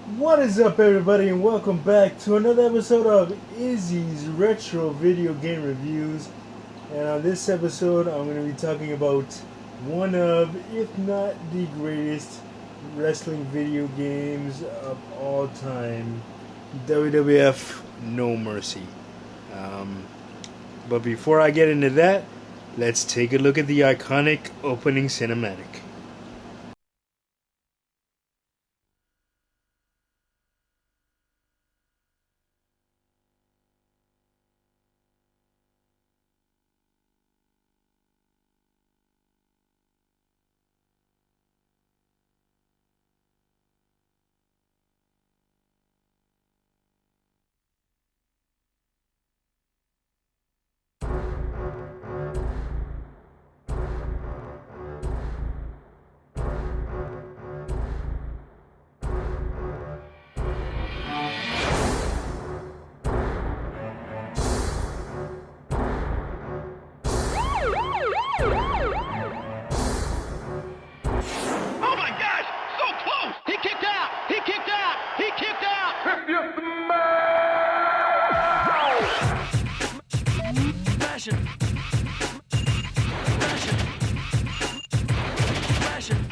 What is up, everybody, and welcome back to another episode of Izzy's Retro Video Game Reviews. And on this episode, I'm going to be talking about one of, if not the greatest, wrestling video games of all time, WWF No Mercy. Um, but before I get into that, let's take a look at the iconic opening cinematic. Oh my gosh! So close! He kicked out! He kicked out! He kicked out! Smash it! Smash it! Smash it! Smash it! Smash it!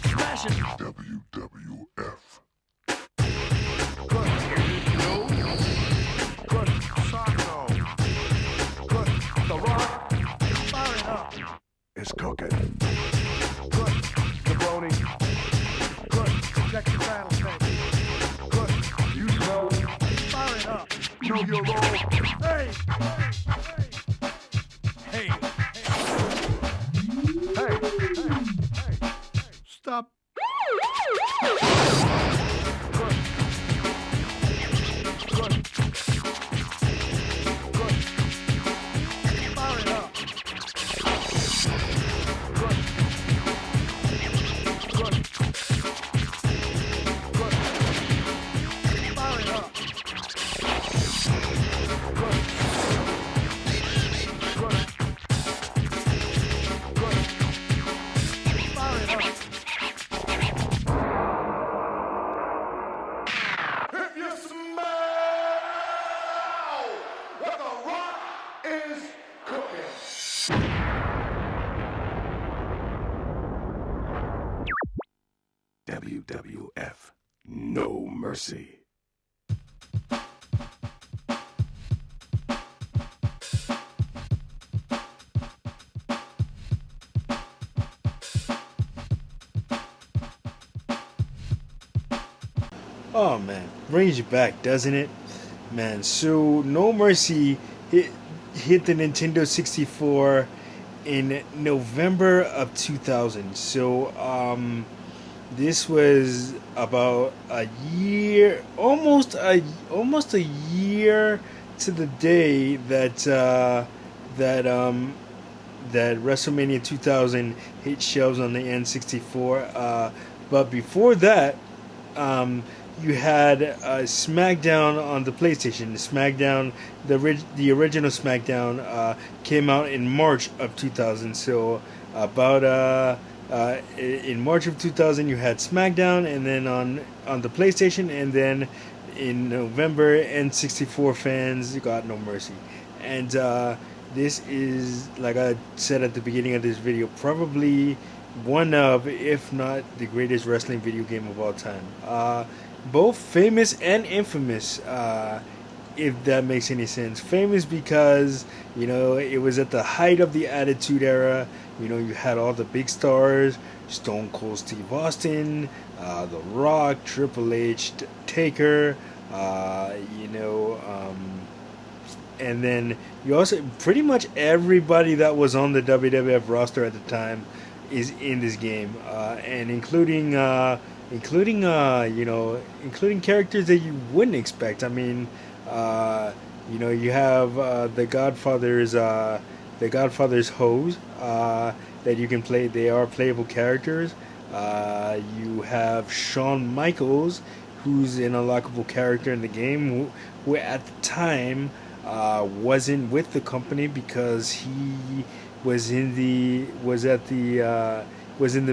Smash it! WWF. It's cooking. Good. Jabroni. Good. Check your rattlesnake. Good. You know. Fire it up. Know your role. Hey! Hey! Hey! Hey! Stop. Good. Good. Good. Fire it up. If you smell what the rock is cooking. WWF, no mercy. Oh man, brings you back, doesn't it? Man, so No Mercy hit the Nintendo 64 in November of 2000. This was about a year, almost a year to the day that that WrestleMania 2000 hit shelves on the N64. But before that, um, you had SmackDown on the PlayStation. SmackDown, the original SmackDown, came out in March of 2000. So about in March of 2000, you had SmackDown, and then on the PlayStation, and then in November, N64 fans got No Mercy, and this is, like I said at the beginning of this video, probably one of, if not the greatest wrestling video game of all time. Both famous and infamous, if that makes any sense. Famous because, it was at the height of the Attitude Era. You had all the big stars: Stone Cold Steve Austin, The Rock, Triple H, Taker, uh, you know, um, and then you also, pretty much everybody that was on the WWF roster at the time is in this game, and including characters that you wouldn't expect. I mean, you have the Godfather's hose that you can play. They are playable characters. You have Shawn Michaels, who's an unlockable character in the game, who at the time, wasn't with the company because he was in the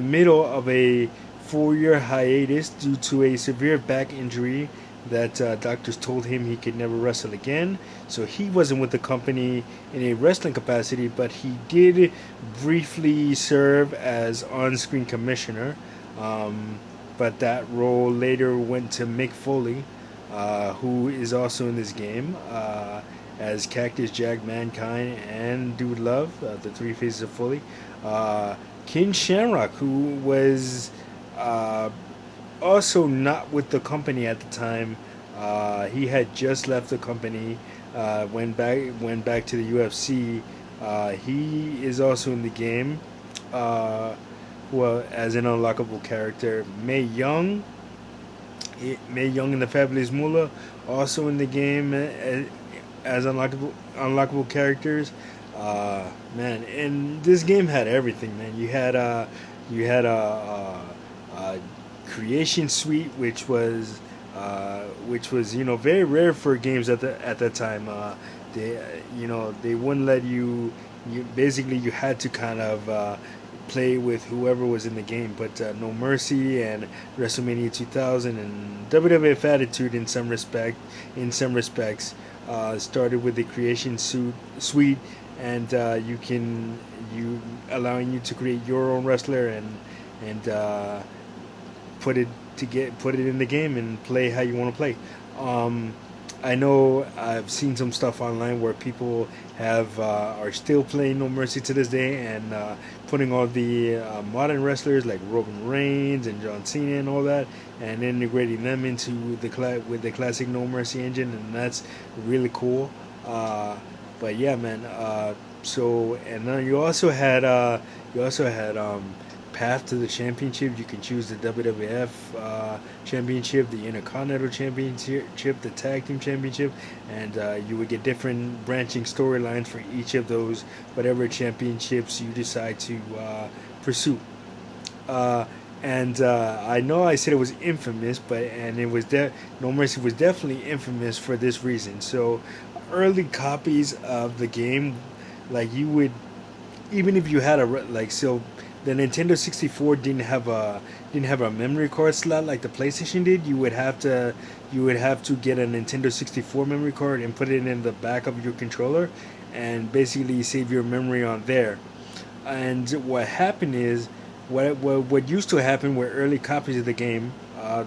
middle of a 4-year hiatus due to a severe back injury that doctors told him he could never wrestle again. So he wasn't with the company in a wrestling capacity, but he did briefly serve as on-screen commissioner. But that role later went to Mick Foley, who is also in this game as Cactus Jack, Mankind, and Dude Love, the three faces of Foley. King Shamrock, who was also not with the company at the time. He had just left the company, went back to the UFC. He is also in the game. Well, as an unlockable character, May Young and the Fabulous Moolah also in the game as unlockable characters. Man, and this game had everything, man. You had a creation suite, which was very rare for games at that time. They wouldn't let you. You had to kind of play with whoever was in the game. But No Mercy and WrestleMania 2000 and WWF Attitude in some respects started with the creation suite, and you allowing you to create your own wrestler and put it in the game and play how you want to play. I know I've seen some stuff online where people are still playing No Mercy to this day and putting all the modern wrestlers like Roman Reigns and John Cena and all that, and integrating them into with the classic No Mercy engine, and that's really cool. But yeah, man. And then you also had path to the championship. You can choose the WWF championship, the Intercontinental championship, the tag team championship, and you would get different branching storylines for each of those, whatever championships you decide to pursue. I know I said it was infamous, No Mercy was definitely infamous for this reason. So early copies of the game, like you would, even if you had the Nintendo 64 didn't have a memory card slot like the PlayStation did. You would have to get a Nintendo 64 memory card and put it in the back of your controller, and basically save your memory on there. And what happened is, what used to happen were early copies of the game,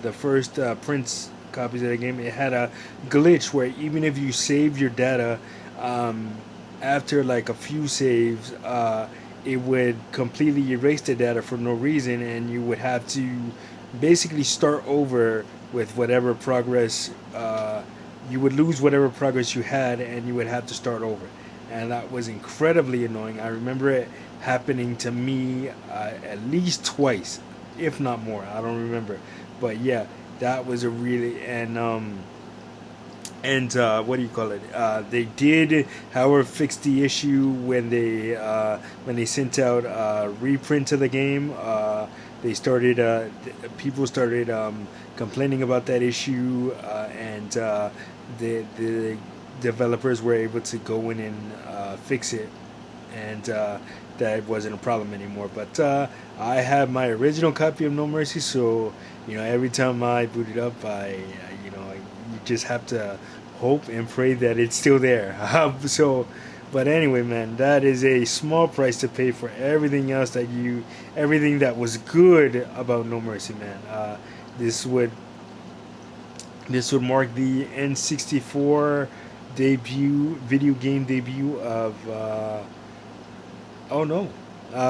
the first Prince copies of the game, it had a glitch where even if you save your data, after like a few saves, it would completely erase the data for no reason, and you would have to basically start over with whatever progress. You would lose whatever progress you had, and you would have to start over, and that was incredibly annoying. I remember it happening to me at least twice, if not more. I don't remember, but yeah, that was a really what do you call it? They did, however, fix the issue when they sent out a reprint of the game. They started people started complaining about that issue, and the developers were able to go in and fix it, and that wasn't a problem anymore. But I have my original copy of No Mercy, so every time I boot it up, you just have to hope and pray that it's still there. But anyway, man, that is a small price to pay for everything else everything that was good about No Mercy, man. This would mark the N64 video game debut of. Oh no,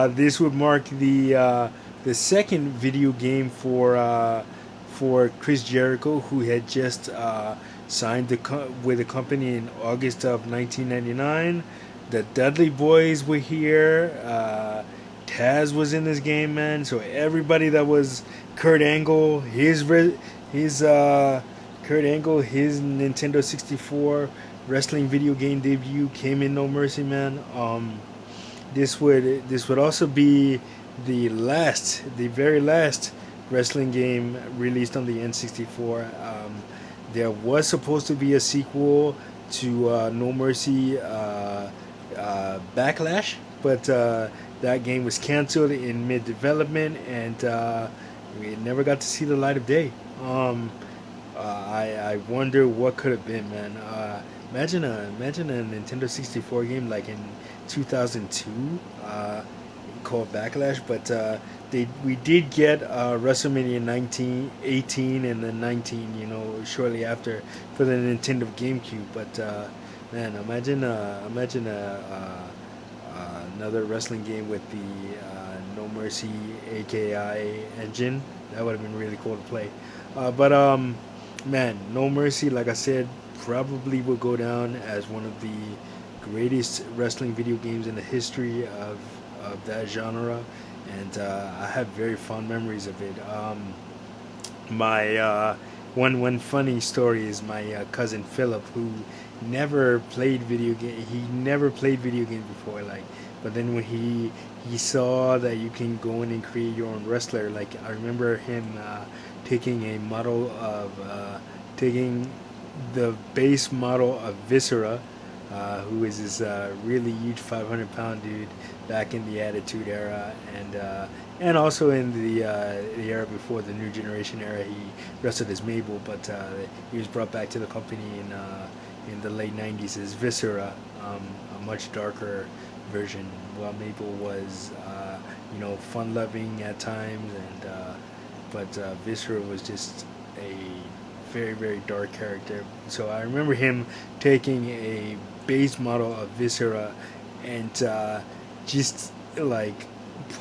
this would mark the second video game for Chris Jericho, who had just signed with the company in August of 1999. The Dudley Boys were here. Taz was in this game, man. So everybody that was Kurt Angle, his Nintendo 64 wrestling video game debut came in No Mercy, man. This would also be the very last wrestling game released on the N64. There was supposed to be a sequel No Mercy Backlash, but that game was canceled in mid development, and we never got to see the light of day. I wonder what could have been, man. Imagine a Nintendo 64 game like in 2002, called Backlash, but we did get WrestleMania 19, 18, and then 19, shortly after for the Nintendo GameCube. But man, imagine another wrestling game with the No Mercy AKI engine. That would have been really cool to play. But man, No Mercy, like I said, probably will go down as one of the greatest wrestling video games in the history of that genre, and I have very fond memories of it. My one funny story is my cousin Philip, who never played video game. He never played video games before, like. But then when he saw that you can go in and create your own wrestler, like I remember him taking a model of taking the base model of Viscera, who is this really huge 500-pound dude back in the Attitude Era, and also in the era before the New Generation era. He wrestled as Mabel, but he was brought back to the company in the late '90s as Viscera, a much darker version. While Mabel was, fun-loving at times, but Viscera was just a very, very dark character. So I remember him taking a base model of Viscera and just like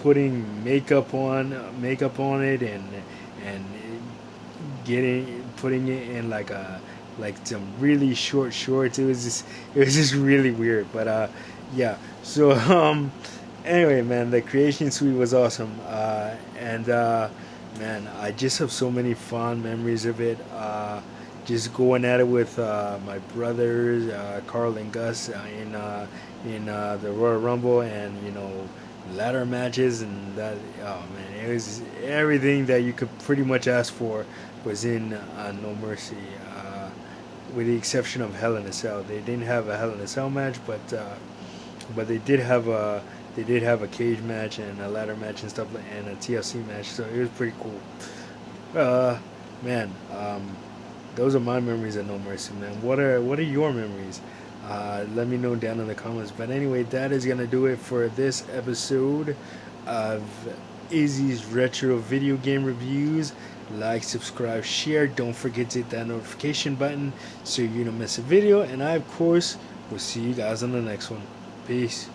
putting makeup on it, and putting it in like some really short shorts. It was just really weird. But yeah. So anyway, man, the Creation Suite was awesome. And man, I just have so many fond memories of it. Just going at it with my brothers, Carl and Gus, in the Royal Rumble, and ladder matches, and that. Oh man, it was everything that you could pretty much ask for was in No Mercy, with the exception of Hell in a Cell. They didn't have a Hell in a Cell match, but they did have a cage match and a ladder match and stuff, and a TLC match. So it was pretty cool. Man, those are my memories of No Mercy, man. What are your memories? Let me know down in the comments. But anyway, that is gonna do it for this episode of Izzy's Retro Video Game Reviews. Like, subscribe, share. Don't forget to hit that notification button so you don't miss a video. And I, of course, will see you guys on the next one. Peace.